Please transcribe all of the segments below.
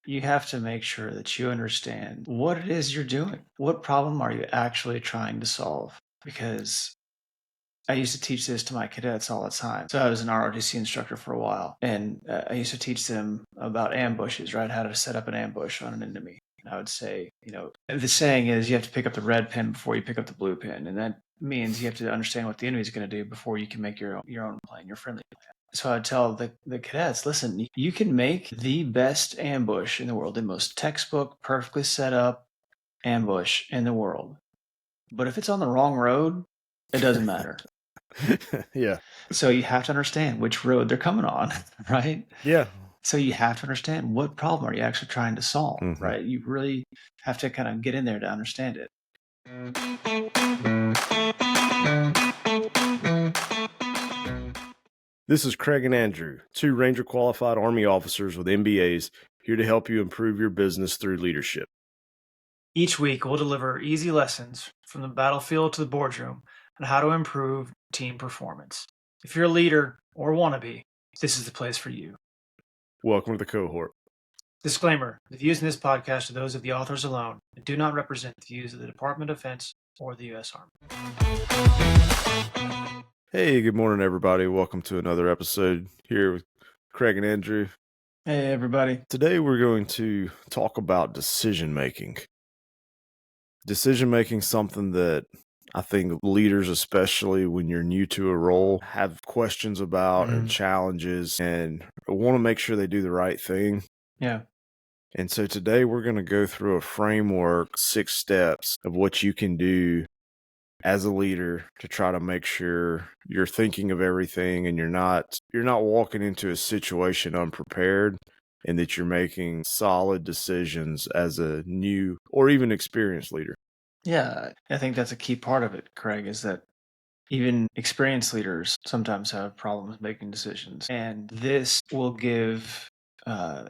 you have to make sure that you understand what it is you're doing. What problem are you actually trying to solve? Because I used to teach this to my cadets all the time. So I was an ROTC instructor for a while, and I used to teach them about ambushes, right? How to set up an ambush on an enemy. And I would say, the saying is you have to pick up the red pin before you pick up the blue pin, and that means you have to understand what the enemy is going to do before you can make your own plan, your friendly plan. So I'd tell the cadets, listen, you can make the best ambush in the world, the most textbook, perfectly set up ambush in the world. But if it's on the wrong road, it doesn't matter. Yeah. So you have to understand which road they're coming on, right? Yeah. So you have to understand what problem are you actually trying to solve, Mhm. right? You really have to kind of get in there to understand it. This is Craig and Andrew, two Ranger qualified Army officers with MBAs, here to help you improve your business through leadership. Each week, we'll deliver easy lessons from the battlefield to the boardroom on how to improve team performance. If you're a leader or want to be, this is the place for you. Welcome to the cohort. Disclaimer: the views in this podcast are those of the authors alone and do not represent the views of the Department of Defense or the U.S. Army. Hey, good morning, everybody. Welcome to another episode here with Craig and Andrew. Hey, everybody. Today, we're going to talk about decision making. Decision making is something that I think leaders, especially when you're new to a role, have questions about and challenges and want to make sure they do the right thing. Yeah. And so today we're going to go through a framework, 6 steps of what you can do as a leader to try to make sure you're thinking of everything and you're not walking into a situation unprepared, and that you're making solid decisions as a new or even experienced leader. Yeah, I think that's a key part of it, Craig, is that even experienced leaders sometimes have problems making decisions. And this will give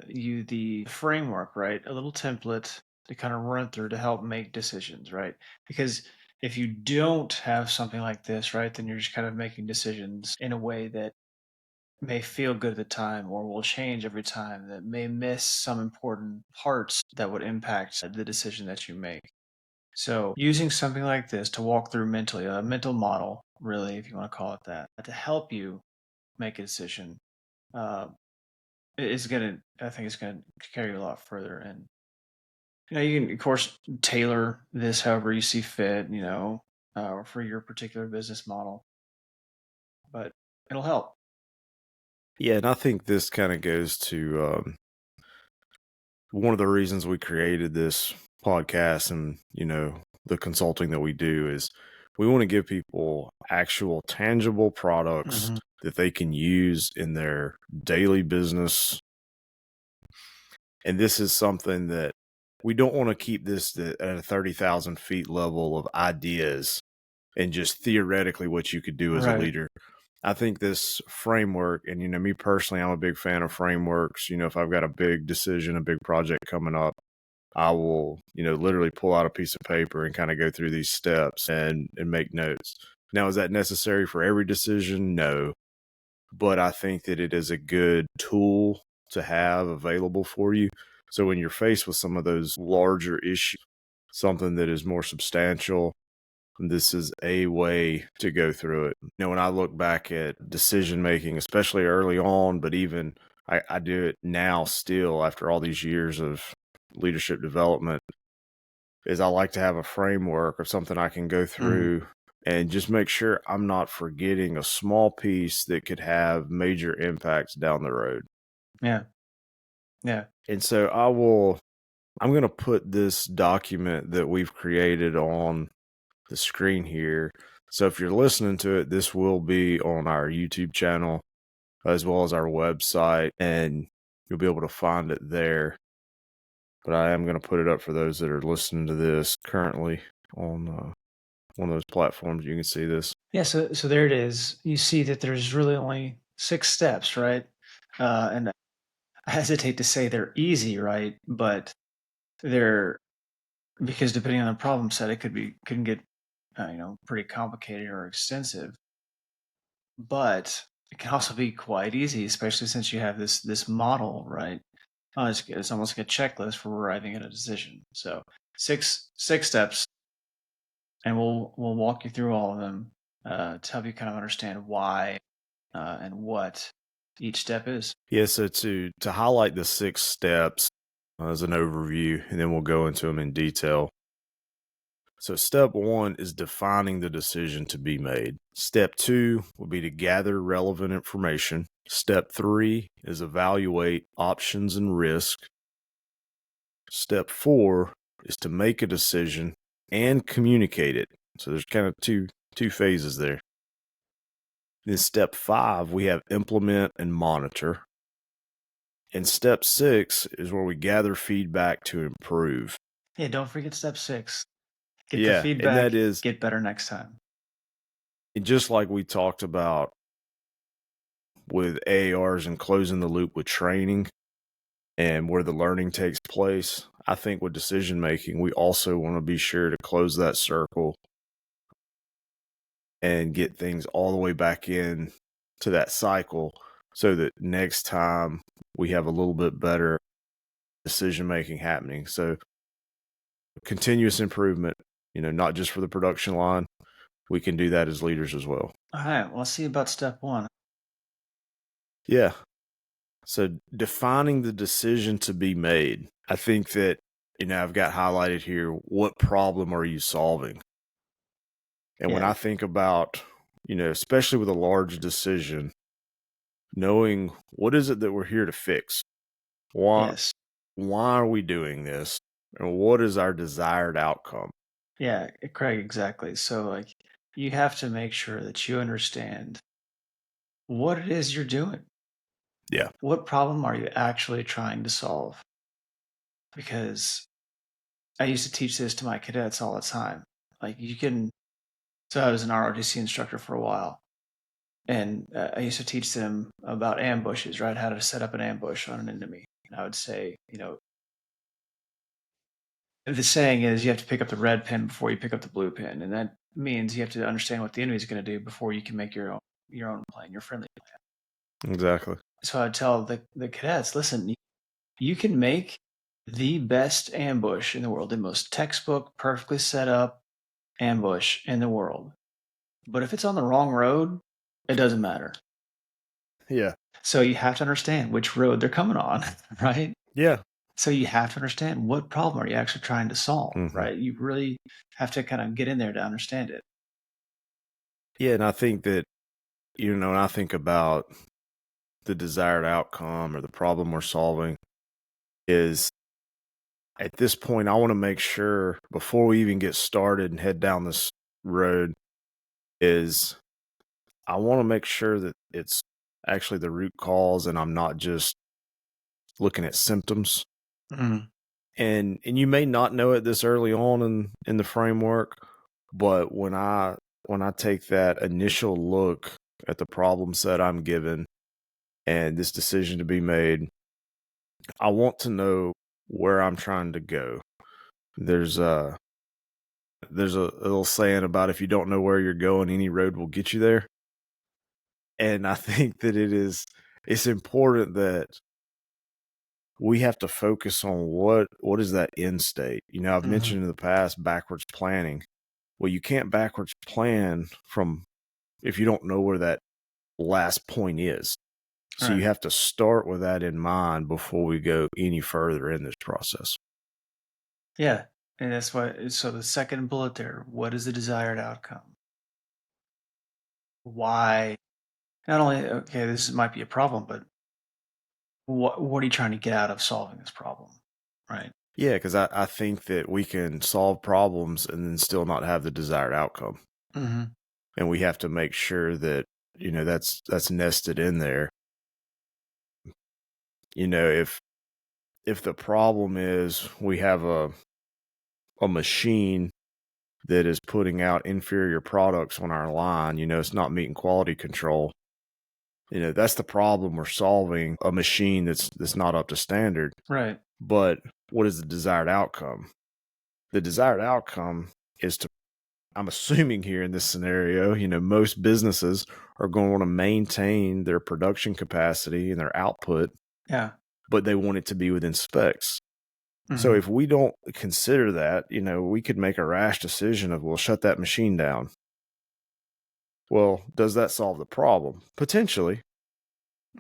you the framework, right? A little template to kind of run through to help make decisions, right? Because if you don't have something like this, right, then you're just kind of making decisions in a way that may feel good at the time or will change every time, that may miss some important parts that would impact the decision that you make. So using something like this to walk through mentally, a mental model, really, if you want to call it that, to help you make a decision, uh, I think it's gonna carry you a lot further. And you can of course tailor this however you see fit, for your particular business model, but it'll help. Yeah, and I think this kind of goes to one of the reasons we created this podcast and, the consulting that we do is we want to give people actual tangible products that they can use in their daily business. And this is something that we don't want to keep this at a 30,000 feet level of ideas and just theoretically what you could do as a Right. leader. I think this framework, and me personally, I'm a big fan of frameworks. If I've got a big decision, a big project coming up, I will, literally pull out a piece of paper and kind of go through these steps and make notes. Now, is that necessary for every decision? No. But I think that it is a good tool to have available for you. So when you're faced with some of those larger issues, something that is more substantial, this is a way to go through it. When I look back at decision making, especially early on, but even I do it now still after all these years of leadership development, is I like to have a framework of something I can go through and just make sure I'm not forgetting a small piece that could have major impacts down the road. Yeah. Yeah. And so I'm going to put this document that we've created on the screen here. So if you're listening to it, this will be on our YouTube channel as well as our website, and you'll be able to find it there. But I am going to put it up for those that are listening to this currently on one of those platforms. You can see this. Yeah, so there it is. You see that there's really only 6 steps, right? And I hesitate to say they're easy, right? But they're, because depending on the problem set, it couldn't get pretty complicated or extensive. But it can also be quite easy, especially since you have this model, right? It's almost like a checklist for arriving at a decision. So six steps, and we'll walk you through all of them to help you kind of understand why and what each step is. Yeah, so to highlight the 6 steps as an overview, and then we'll go into them in detail. So step 1 is defining the decision to be made. Step 2 would be to gather relevant information. Step 3 is evaluate options and risk. Step 4 is to make a decision and communicate it. So there's kind of two phases there. Then step 5, we have implement and monitor. And step 6 is where we gather feedback to improve. Yeah, don't forget step 6. Get the Yeah, and feedback, that is get better next time. just like we talked about with AARs and closing the loop with training and where the learning takes place. I think with decision making, we also want to be sure to close that circle and get things all the way back in to that cycle so that next time we have a little bit better decision making happening. So continuous improvement, not just for the production line, we can do that as leaders as well. All right, well, let's see about step 1. Yeah. So defining the decision to be made. I think that, I've got highlighted here, what problem are you solving? And when Yeah. I think about, especially with a large decision, knowing what is it that we're here to fix? Yes. Why are we doing this? And what is our desired outcome? Yeah, Craig, exactly. So, like, you have to make sure that you understand what it is you're doing. Yeah. What problem are you actually trying to solve? Because I used to teach this to my cadets all the time. Like, so I was an ROTC instructor for a while. And I used to teach them about ambushes, right? How to set up an ambush on an enemy. And I would say, the saying is you have to pick up the red pin before you pick up the blue pin. And that means you have to understand what the enemy is going to do before you can make your own plan, your friendly plan. Exactly. So I'd tell the cadets, listen, you can make the best ambush in the world, the most textbook, perfectly set up ambush in the world. But if it's on the wrong road, it doesn't matter. Yeah. So you have to understand which road they're coming on, right? Yeah. So you have to understand what problem are you actually trying to solve, Mhm. right? You really have to kind of get in there to understand it. Yeah. And I think that, when I think about the desired outcome or the problem we're solving, is at this point, I want to make sure before we even get started and head down this road, is I want to make sure that it's actually the root cause and I'm not just looking at symptoms. Mm. And you may not know it this early on in the framework, but when I take that initial look at the problem set I'm given and this decision to be made, I want to know where I'm trying to go. There's a little saying about if you don't know where you're going, any road will get you there. And I think that it's important that we have to focus on what is that end state. I've mentioned in the past backwards planning. Well, you can't backwards plan from if you don't know where that last point is. So you have to start with that in mind before we go any further in this process. Yeah. And that's why, so the second bullet there, what is the desired outcome? Why? Not only, okay, this might be a problem, but what are you trying to get out of solving this problem? Right. Yeah, because I think that we can solve problems and then still not have the desired outcome. Mm-hmm. And we have to make sure that, that's nested in there. If the problem is we have a machine that is putting out inferior products on our line, it's not meeting quality control. That's the problem we're solving, a machine that's not up to standard. Right. But what is the desired outcome? The desired outcome is I'm assuming here in this scenario, most businesses are going to want to maintain their production capacity and their output. Yeah. but they want it to be within specs. So if we don't consider that, we could make a rash decision of, we'll shut that machine down. Well, does that solve the problem? Potentially.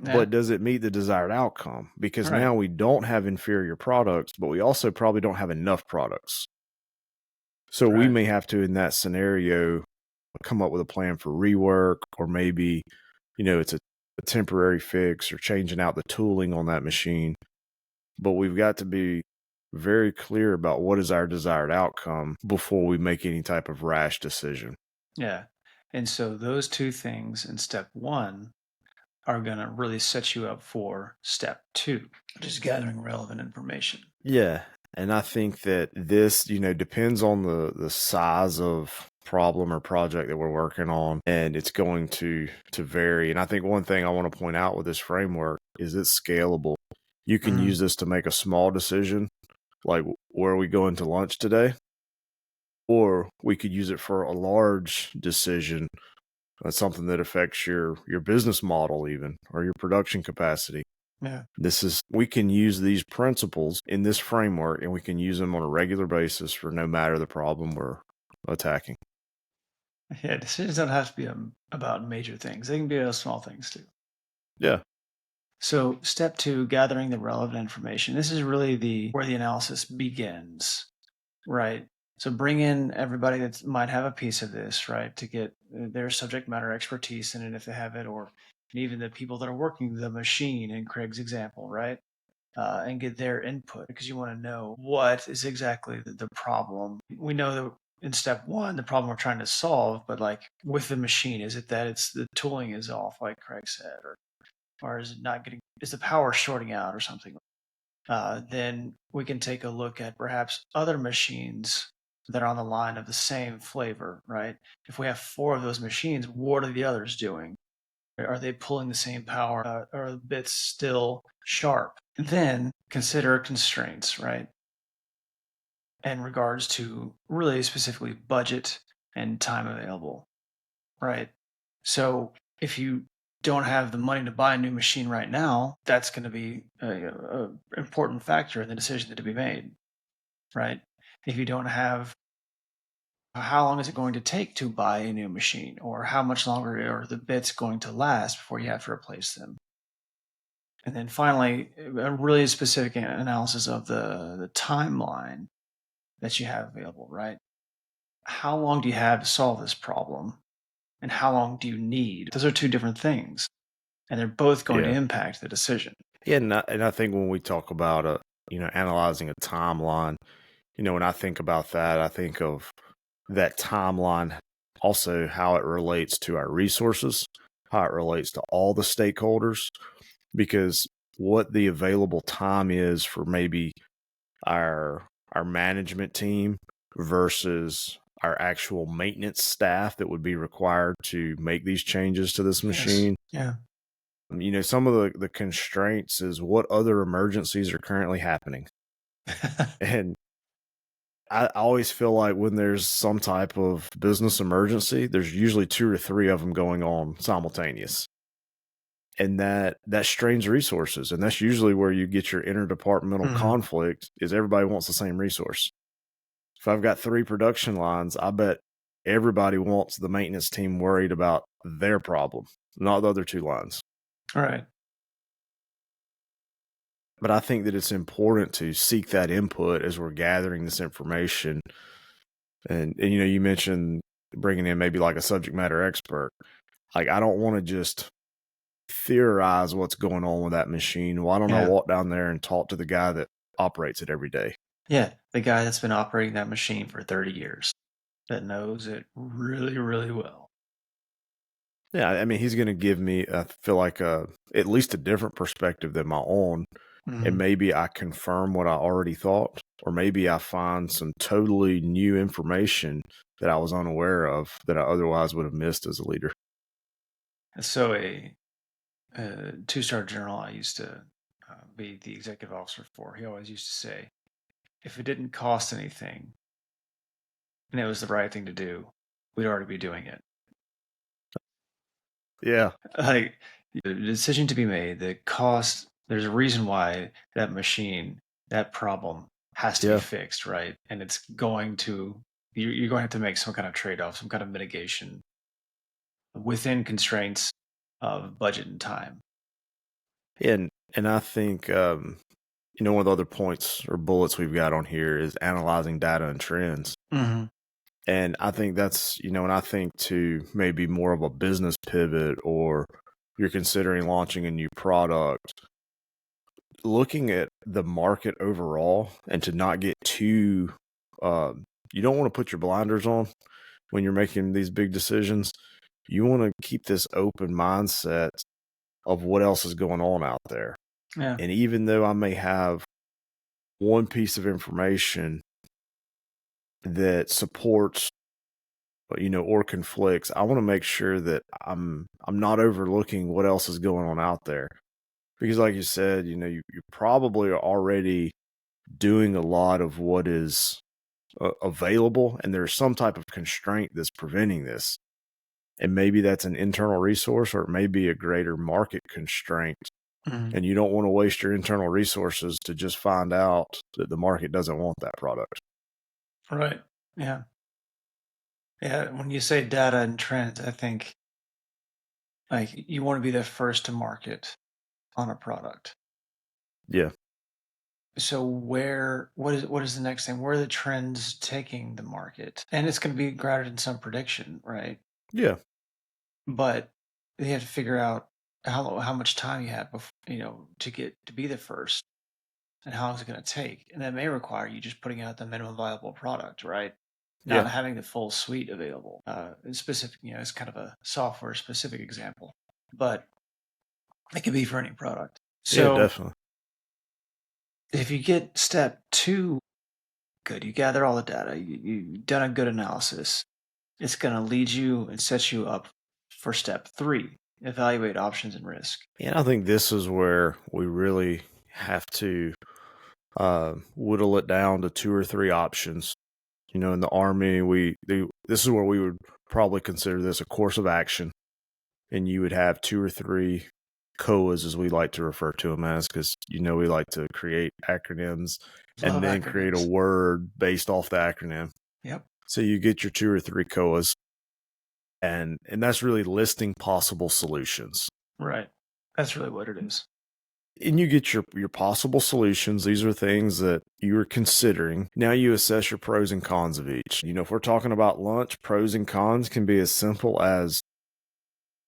Yeah. But does it meet the desired outcome? Because now we don't have inferior products, but we also probably don't have enough products. So we may have to, in that scenario, come up with a plan for rework, or maybe, it's a temporary fix, or changing out the tooling on that machine. But we've got to be very clear about what is our desired outcome before we make any type of rash decision. Yeah. And so those two things in step one are going to really set you up for step two, which is gathering relevant information. Yeah. And I think that this, depends on the size of problem or project that we're working on, and it's going to vary. And I think one thing I want to point out with this framework is it's scalable. You can use this to make a small decision, like where are we going to lunch today? Or we could use it for a large decision, something that affects your business model even, or your production capacity. Yeah. We can use these principles in this framework, and we can use them on a regular basis for no matter the problem we're attacking. Yeah, decisions don't have to be about major things. They can be about small things too. Yeah. So step two, gathering the relevant information. This is really where the analysis begins, right? So bring in everybody that might have a piece of this, right, to get their subject matter expertise in it if they have it, or even the people that are working the machine in Craig's example, right? And get their input, because you want to know what is exactly the problem. We know that in step one, the problem we're trying to solve, but like with the machine, is it that it's the tooling is off, like Craig said, or is it not getting, is the power shorting out or something? Then we can take a look at perhaps other machines that are on the line of the same flavor, right? If we have 4 of those machines, what are the others doing? Are they pulling the same power? Are the bits still sharp? Then consider constraints, right? In regards to really specifically budget and time available, right? So if you don't have the money to buy a new machine right now, that's going to be an important factor in the decision to be made, right? If you don't have, how long is it going to take to buy a new machine, or how much longer are the bits going to last before you have to replace them? And then finally, a really specific analysis of the timeline that you have available, right? How long do you have to solve this problem? And how long do you need? Those are 2 different things, and they're both going to impact the decision. Yeah, and I think when we talk about analyzing a timeline, when I think about that, I think of that timeline, also how it relates to our resources, how it relates to all the stakeholders, because what the available time is for maybe our management team versus our actual maintenance staff that would be required to make these changes to this machine. Yes. Yeah. Some of the constraints is what other emergencies are currently happening. And I always feel like when there's some type of business emergency, there's usually 2 or 3 of them going on simultaneous. And that strains resources. And that's usually where you get your interdepartmental conflict, is everybody wants the same resource. If I've got 3 production lines, I bet everybody wants the maintenance team worried about their problem, not the other 2 lines. All right. But I think that it's important to seek that input as we're gathering this information. And you mentioned bringing in maybe like a subject matter expert. Like, I don't want to just theorize what's going on with that machine. Why don't I walk down there and talk to the guy that operates it every day? Yeah, the guy that's been operating that machine for 30 years, that knows it really, really well. Yeah, I mean, he's going to give me, I feel like, at least a different perspective than my own. And maybe I confirm what I already thought, or maybe I find some totally new information that I was unaware of that I otherwise would have missed as a leader. So a 2-star general I used to be the executive officer for, he always used to say, if it didn't cost anything and it was the right thing to do, we'd already be doing it. Yeah. Like, the decision to be made that cost There's a reason why that machine, that problem has to be Yeah. fixed, right? And it's going to, you're going to have to make some kind of trade-off, some kind of mitigation within constraints of budget and time. And I think one of the other points or bullets we've got on here is analyzing data and trends. Mm-hmm. And I think that's, when I think to maybe more of a business pivot, or you're considering launching a new product, looking at the market overall and to not get too, you don't want to put your blinders on when you're making these big decisions. You want to keep this open mindset of what else is going on out there. Yeah. And even though I may have one piece of information that supports, or conflicts, I want to make sure that I'm not overlooking what else is going on out there. Because like you said, you probably are already doing a lot of what is available, and there's some type of constraint that's preventing this. And maybe that's an internal resource, or it may be a greater market constraint. Mm-hmm. And you don't want to waste your internal resources to just find out that the market doesn't want that product. Right. Yeah. Yeah. When you say data and trends, I think like you want to be the first to market on a product. Yeah. So what is the next thing? Where are the trends taking the market? And it's going to be grounded in some prediction, right? Yeah. But you have to figure out how much time you have before, to get to be the first, and how long is it going to take? And that may require you just putting out the minimum viable product, right? Not Yeah. having the full suite available. Specific, it's kind of a software specific example, but it could be for any product. Yeah, So definitely. if you get step 2 good, you gather all the data, you've done a good analysis, it's going to lead you and set you up for step 3, evaluate options and risk. And I think this is where we really have to whittle it down to 2 or 3 options. In the Army, this is where we would probably consider this a course of action, and you would have 2 or 3 COAs, as we like to refer to them as, because we like to create acronyms Love and then create a acronyms. word based off the acronym. Yep. So you get your 2 or 3 COAs, and that's really listing possible solutions. Right. That's really what it is. And you get your possible solutions. These are things that you're considering. Now you assess your pros and cons of each. If we're talking about lunch, pros and cons can be as simple as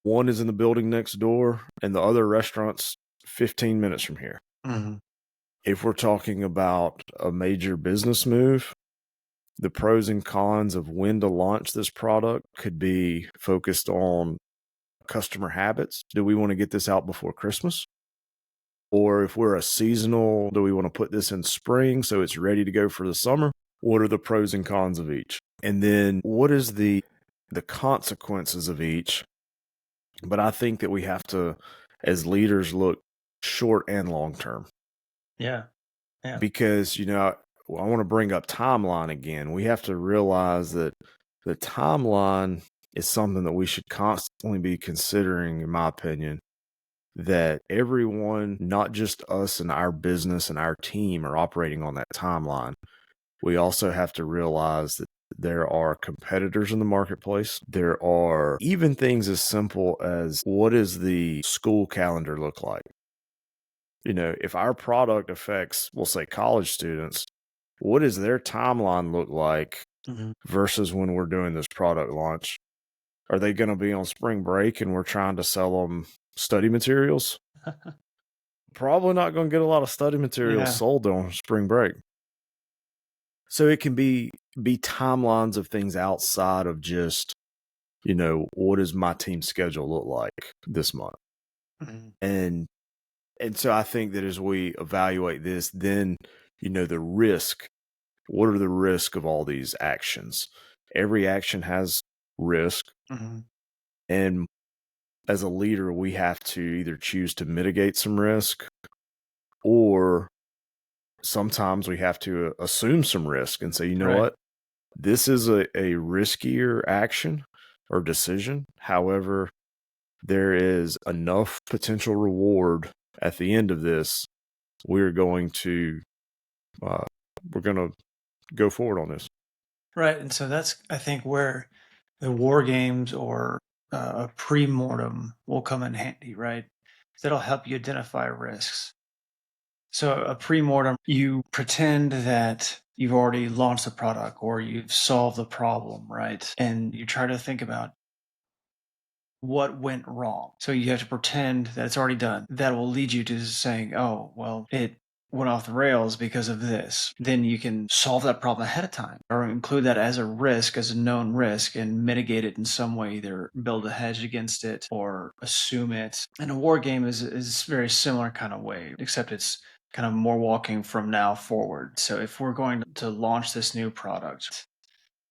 one is in the building next door and the other restaurant's 15 minutes from here. Mm-hmm. If we're talking about a major business move, the pros and cons of when to launch this product could be focused on customer habits. Do we want to get this out before Christmas? Or if we're a seasonal, do we want to put this in spring so it's ready to go for the summer? What are the pros and cons of each? And then what is the consequences of each? But I think that we have to, as leaders, look short and long term. Yeah. Yeah. Because, I want to bring up timeline again. We have to realize that the timeline is something that we should constantly be considering, in my opinion, that everyone, not just us and our business and our team, are operating on that timeline. We also have to realize that there are competitors in the marketplace. There are even things as simple as, what does the school calendar look like? If our product affects, we'll say, college students, what does their timeline look like versus when we're doing this product launch? Are they going to be on spring break and we're trying to sell them study materials? Probably not going to get a lot of study materials sold on spring break. So it can be timelines of things outside of just, what does my team schedule look like this month? And so I think that as we evaluate this, then, the risk, what are the risks of all these actions? Every action has risk. And as a leader, we have to either choose to mitigate some risk, or sometimes we have to assume some risk and say, you know what, this is a riskier action or decision. However, there is enough potential reward at the end of this, we're going to go forward on this. Right. And so that's, I think, where the war games or a pre-mortem will come in handy, right? That'll help you identify risks. So a pre-mortem, you pretend that you've already launched the product or you've solved the problem, right? And you try to think about what went wrong. So you have to pretend that it's already done. That will lead you to saying, oh, well, it went off the rails because of this. Then you can solve that problem ahead of time or include that as a risk, as a known risk, and mitigate it in some way, either build a hedge against it or assume it. And a war game is very similar kind of way, except it's kind of more walking from now forward. So if we're going to launch this new product,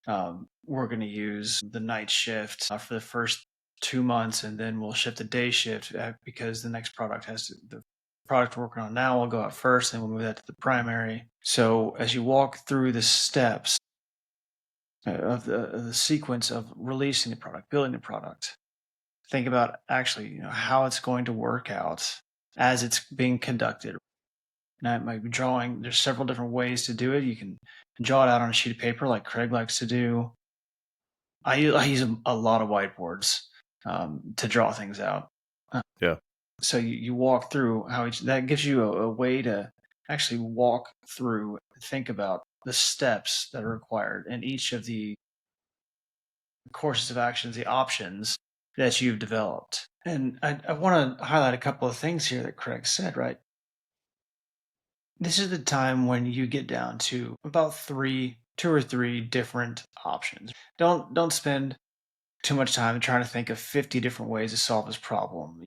we're going to use the night shift for the first 2 months, and then we'll shift the day shift because the next product the product we're working on now will go out first, and we'll move that to the primary. So as you walk through the steps of the sequence of releasing the product, building the product, think about actually how it's going to work out as it's being conducted. Now it might be drawing. There's several different ways to do it. You can draw it out on a sheet of paper like Craig likes to do. I use a lot of whiteboards to draw things out. Yeah. So you walk through that gives you a way to actually walk through, think about the steps that are required in each of the courses of actions, the options that you've developed. And I want to highlight a couple of things here that Craig said, right? This is the time when you get down to about two or three different options. Don't spend too much time trying to think of 50 different ways to solve this problem.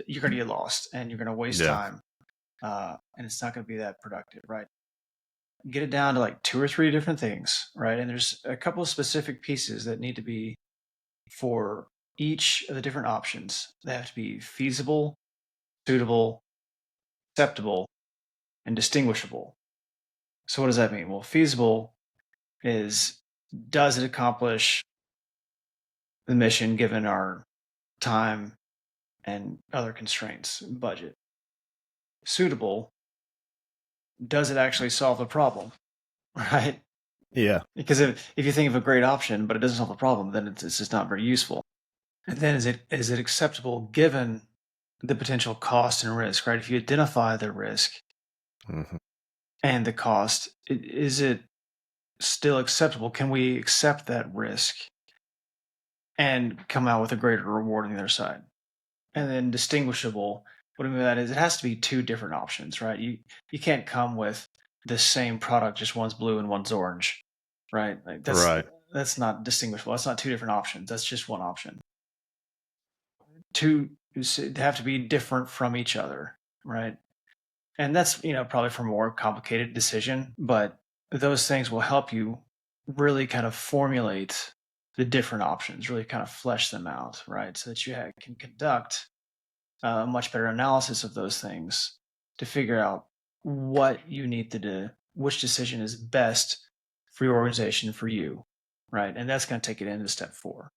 You're going to get lost and you're going to waste time, and it's not going to be that productive, right? Get it down to like two or three different things, right? And there's a couple of specific pieces that need to be for each of the different options. They have to be feasible, suitable, acceptable, and distinguishable. So what does that mean? Well, feasible is, does it accomplish the mission given our time and other constraints, budget? Suitable, does it actually solve the problem? Right? Yeah. Because if you think of a great option, but it doesn't solve the problem, then it's just not very useful. And then is it acceptable given the potential cost and risk, right? If you identify the risk and the cost, is it still acceptable? Can we accept that risk and come out with a greater reward on the other side? And then distinguishable, what I mean by that is it has to be two different options, right? You can't come with the same product, just one's blue and one's orange, right? Like that's not distinguishable. That's not two different options. That's just one option. Two have to be different from each other, right? And that's probably for a more complicated decision, but those things will help you really kind of formulate the different options, really kind of flesh them out, right? So that you can conduct a much better analysis of those things to figure out what you need to do, which decision is best for your organization, for you, right? And that's going to take it into step 4.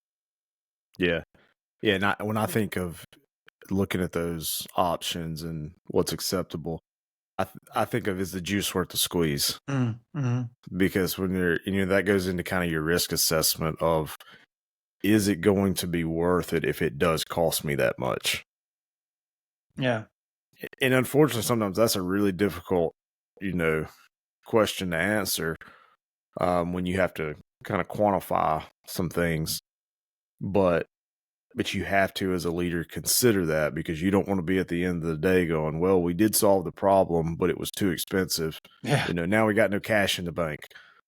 Yeah. Yeah. And when I think of looking at those options and what's acceptable, I think of is the juice worth the squeeze? Mm-hmm. Because when that goes into kind of your risk assessment of, is it going to be worth it if it does cost me that much? Yeah. And unfortunately, sometimes that's a really difficult, question to answer when you have to kind of quantify some things. But you have to, as a leader, consider that, because you don't want to be at the end of the day going, well, we did solve the problem, but it was too expensive. Yeah. Now we got no cash in the bank.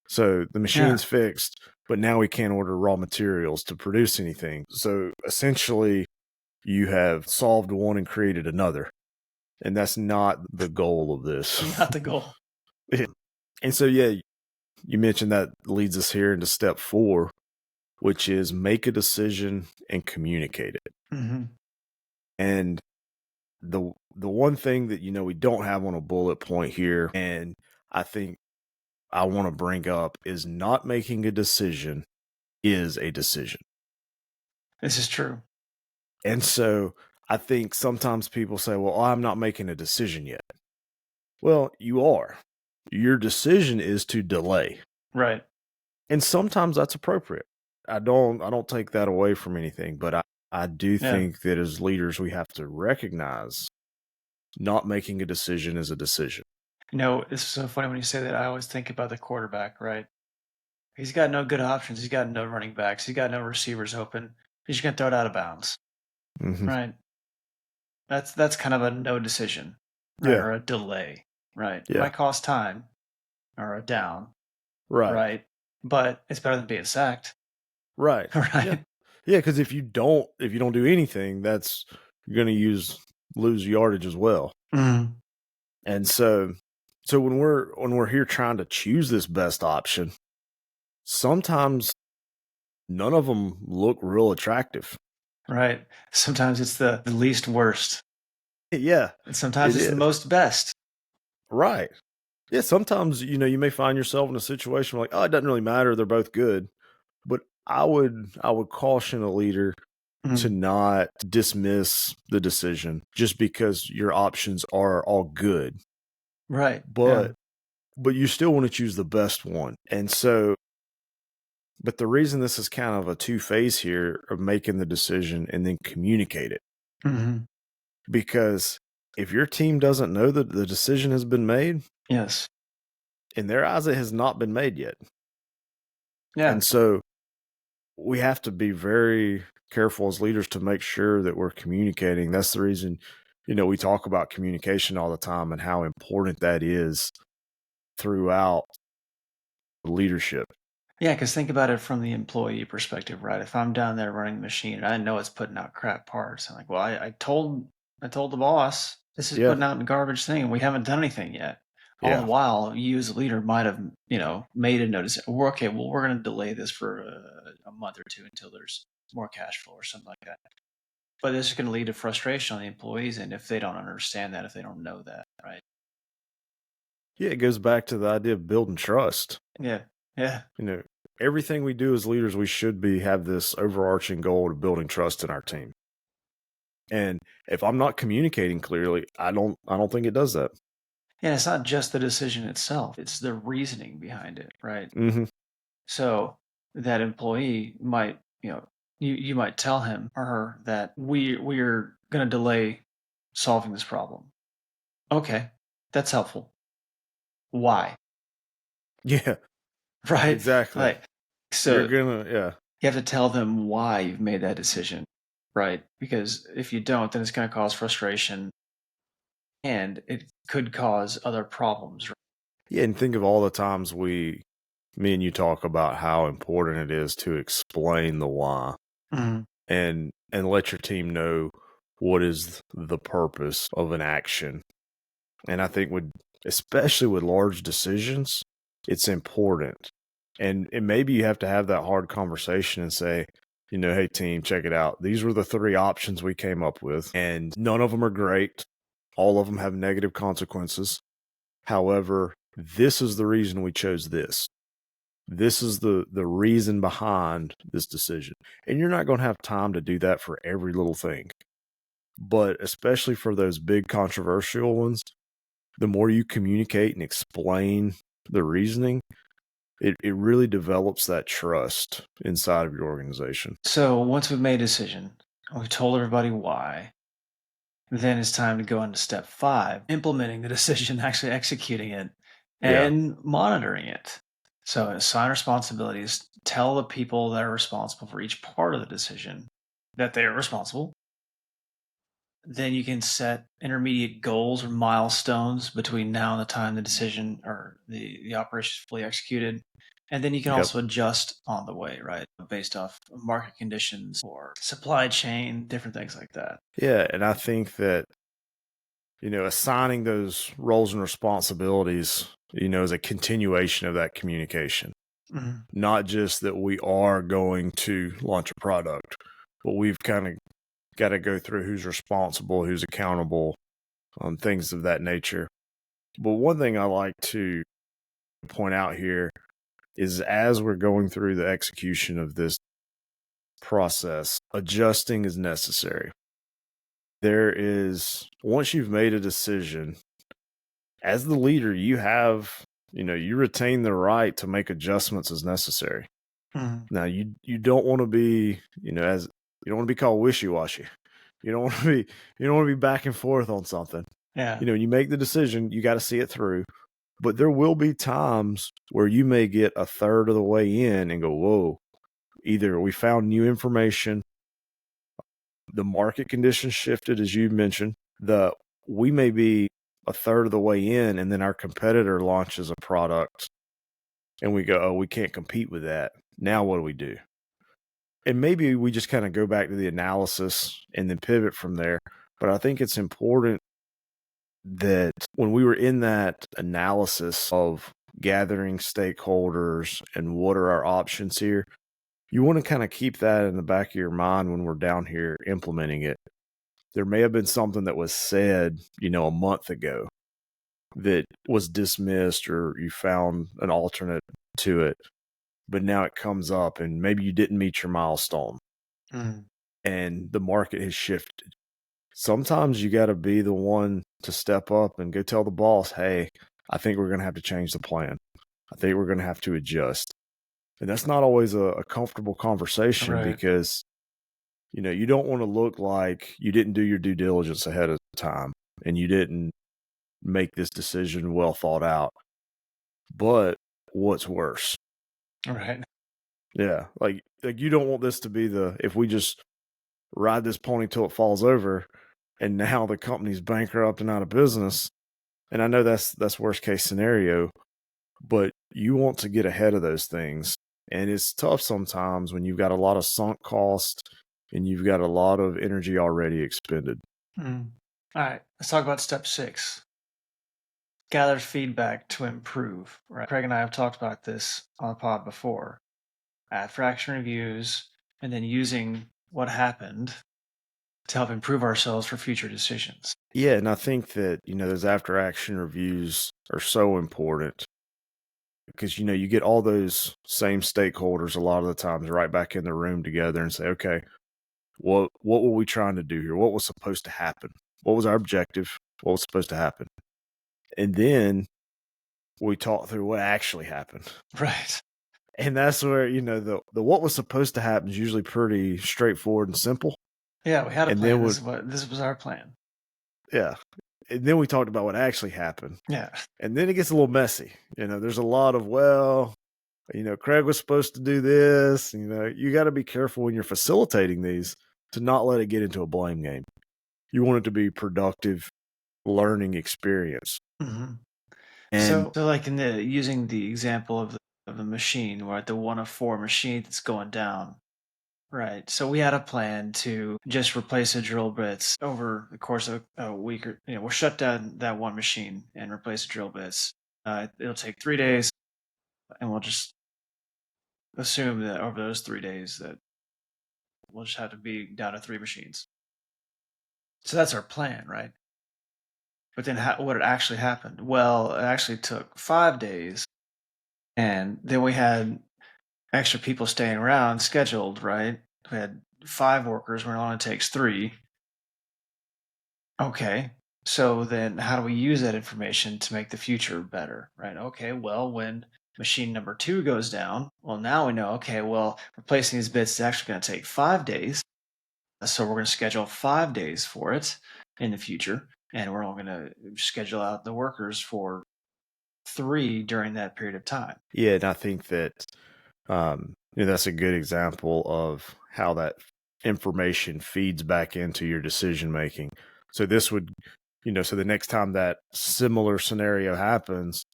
So the machine's fixed, but now we can't order raw materials to produce anything. So essentially, you have solved one and created another. And that's not the goal of this. Not the goal. And so, yeah, you mentioned that leads us here into step 4, which is make a decision and communicate it. Mm-hmm. And the one thing that, we don't have on a bullet point here, and I think I want to bring up, is not making a decision is a decision. This is true. And so I think sometimes people say, well, I'm not making a decision yet. Well, you are. Your decision is to delay. Right. And sometimes that's appropriate. I don't take that away from anything, but I do Yeah. think that as leaders we have to recognize not making a decision is a decision. It's so funny when you say that. I always think about the quarterback, right? He's got no good options. He's got no running backs. He's got no receivers open. He's just gonna throw it out of bounds, Hmm. right? That's kind of a no decision, right? Yeah. Or a delay, right? Yeah. Might cost time or a down, Right. right? But it's better than being sacked, Right. Yeah. right? Yeah, because if you don't do anything, that's you're gonna lose yardage as well. Mhm. And so when we're here trying to choose this best option, sometimes none of them look real attractive. Right. Sometimes it's the least worst, Yeah, and sometimes it it's the is. most best. Right. Yeah, sometimes you may find yourself in a situation like, oh, it doesn't really matter, they're both good. But I would caution a leader to Mhm. not dismiss the decision just because your options are all good. Right. Yeah. But you still want to choose the best one. And so but the reason this is kind of a two phase here of making the decision and then communicate it, Mhm. because if your team doesn't know that the decision has been made, Yes. in their eyes, it has not been made yet. Yeah. And so we have to be very careful as leaders to make sure that we're communicating. That's the reason, we talk about communication all the time and how important that is throughout leadership. Yeah, because think about it from the employee perspective, right? If I'm down there running the machine and I know it's putting out crap parts, I'm like, well, I told the boss this is Yeah. putting out a garbage thing, and we haven't done anything yet. All the Yeah. while, you as a leader might have, made a notice. We're okay. Well, we're going to delay this for a month or two until there's more cash flow or something like that. But this is going to lead to frustration on the employees, and if they don't understand that, if they don't know that, right? Yeah. It goes back to the idea of building trust. Yeah, yeah, You know, everything we do as leaders, we should have this overarching goal of building trust in our team. And if I'm not communicating clearly, I don't think it does that. and it's not just the decision itself; it's the reasoning behind it, right? Hmm. So that employee might, you might tell him or her that we're going to delay solving this problem. Okay, that's helpful. Why? Yeah, Right? exactly. Like, You're so gonna, yeah, you have to tell them why you've made that decision, right? Because if you don't, then it's going to cause frustration and it could cause other problems. yeah. And think of all the times me and you talk about how important it is to explain the why Mhm. and let your team know what is the purpose of an action. And I think especially with large decisions, it's important. And maybe you have to have that hard conversation and say, hey team, check it out. These were the three options we came up with, and none of them are great. All of them have negative consequences. However, this is the reason we chose this. This is the reason behind this decision. And you're not going to have time to do that for every little thing. But especially for those big controversial ones, the more you communicate and explain the reasoning, it really develops that trust inside of your organization. So once we've made a decision, we've told everybody why, then it's time to go into step 5, implementing the decision, actually executing it, Yeah. and monitoring it. So assign responsibilities, tell the people that are responsible for each part of the decision that they are responsible. Then you can set intermediate goals or milestones between now and the time the decision or the operation is fully executed. And then you can Yep. also adjust on the way, right? Based off of market conditions or supply chain, different things like that. Yeah. And I think that, assigning those roles and responsibilities, is a continuation of that communication. Mhm. Not just that we are going to launch a product, but we've kind of got to go through who's responsible, who's accountable, things of that nature. But one thing I like to point out here is as we're going through the execution of this process, adjusting is necessary. there is, once you've made a decision, as the leader, you retain the right to make adjustments as necessary. Now, you don't want to be, you don't want to be called wishy-washy. You don't want to be back and forth on something. Yeah. When you make the decision, you got to see it through. But there will be times where you may get a third of the way in and go, whoa, either we found new information, the market conditions shifted, as you mentioned, we may be a third of the way in, and then our competitor launches a product and we go, oh, we can't compete with that. Now what do we do? And maybe we just kind of go back to the analysis and then pivot from there. But I think it's important that when we were in that analysis of gathering stakeholders and what are our options here, you want to kind of keep that in the back of your mind when we're down here implementing it. There may have been something that was said, a month ago that was dismissed, or you found an alternate to it, but now it comes up and maybe you didn't meet your milestone and the market has shifted. Sometimes you got to be the one to step up and go tell the boss, hey, I think we're going to have to change the plan. I think we're going to have to adjust. And that's not always a comfortable conversation, Right. because, you don't want to look like you didn't do your due diligence ahead of time and you didn't make this decision well thought out. But what's worse? Right. Yeah. Like you don't want this to be if we just ride this pony till it falls over and now the company's bankrupt and out of business. And I know that's worst case scenario, but you want to get ahead of those things. And it's tough sometimes when you've got a lot of sunk cost and you've got a lot of energy already expended. All right. Let's talk about step 6. Gather feedback to improve. Right. Craig and I have talked about this on the pod before. After action reviews, and then using what happened to help improve ourselves for future decisions. Yeah, and I think that, those after action reviews are so important because, you get all those same stakeholders a lot of the times right back in the room together and say, okay, what were we trying to do here? What was supposed to happen? What was our objective? What was supposed to happen? And then we talk through what actually happened. Right. And that's where, the what was supposed to happen is usually pretty straightforward and simple. Yeah, we had a And plan. then This was our plan. Yeah. And then we talked about what actually happened. Yeah. And then it gets a little messy. There's a lot of, Craig was supposed to do this. You got to be careful when you're facilitating these to not let it get into a blame game. You want it to be productive learning experience. Mm-hmm. And so like using the example of the machine, where the 1 of 4 machine that's going down. Right. So we had a plan to just replace the drill bits over the course of a week, or we'll shut down that one machine and replace the drill bits. It'll take 3 days, and we'll just assume that over those 3 days that we'll just have to be down to 3 machines. So that's our plan, right? But then what had actually happened? Well, it actually took 5 days, and then we had extra people staying around scheduled, right? We had 5 workers when it only takes 3. Okay. So then how do we use that information to make the future better, right? Okay, well, when machine number 2 goes down, well, now we know, okay, well, replacing these bits is actually going to take 5 days. So we're going to schedule 5 days for it in the future. And we're only going to schedule out the workers for 3 during that period of time. Yeah, and I think that that's a good example of how that information feeds back into your decision making. So this would, so the next time that similar scenario happens,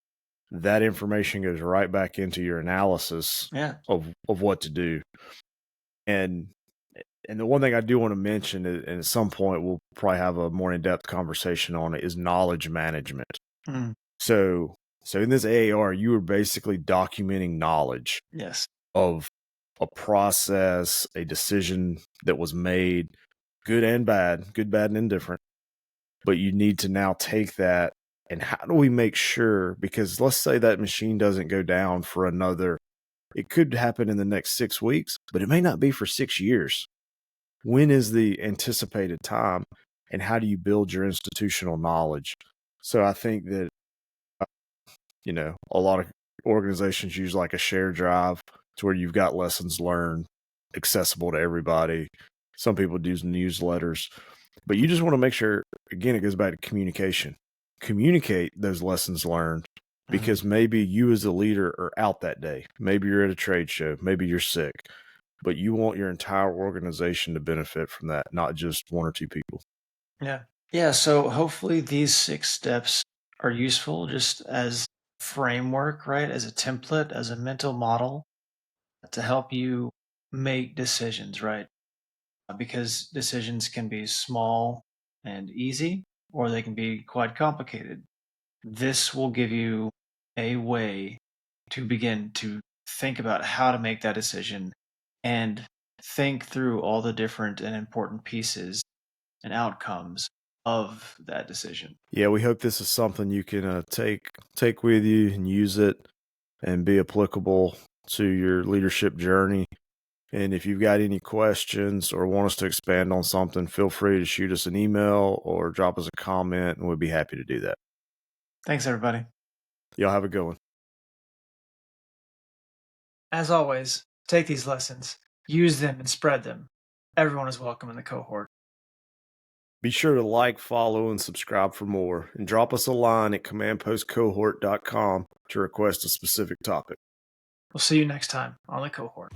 that information goes right back into your analysis of what to do. And the one thing I do want to mention, and at some point we'll probably have a more in-depth conversation on it, is knowledge management. So in this AAR, you were basically documenting knowledge of a process, a decision that was made, good, bad, and indifferent. But you need to now take that, and how do we make sure, because let's say that machine doesn't go down for it could happen in the next 6 weeks, but it may not be for 6 years. When is the anticipated time? and how do you build your institutional knowledge. So I think that, a lot of organizations use like a shared drive to where you've got lessons learned accessible to everybody. Some people do newsletters, but you just want to make sure, again, it goes back to communication. Communicate those lessons learned, because maybe you as a leader are out that day. Maybe you're at a trade show. Maybe you're sick, but you want your entire organization to benefit from that, not just one or two people. Yeah. Yeah. So hopefully these 6 steps are useful just as framework, right? As a template, as a mental model to help you make decisions, right? Because decisions can be small and easy, or they can be quite complicated. This will give you a way to begin to think about how to make that decision and think through all the different and important pieces and outcomes of that decision. Yeah, we hope this is something you can take with you and use it and be applicable to your leadership journey. And if you've got any questions or want us to expand on something, feel free to shoot us an email or drop us a comment, and we'd be happy to do that. Thanks, everybody. Y'all have a good one. As always, take these lessons, use them, and spread them. Everyone is welcome in the cohort. Be sure to like, follow, and subscribe for more, and drop us a line at commandpostcohort.com to request a specific topic. We'll see you next time on the cohort.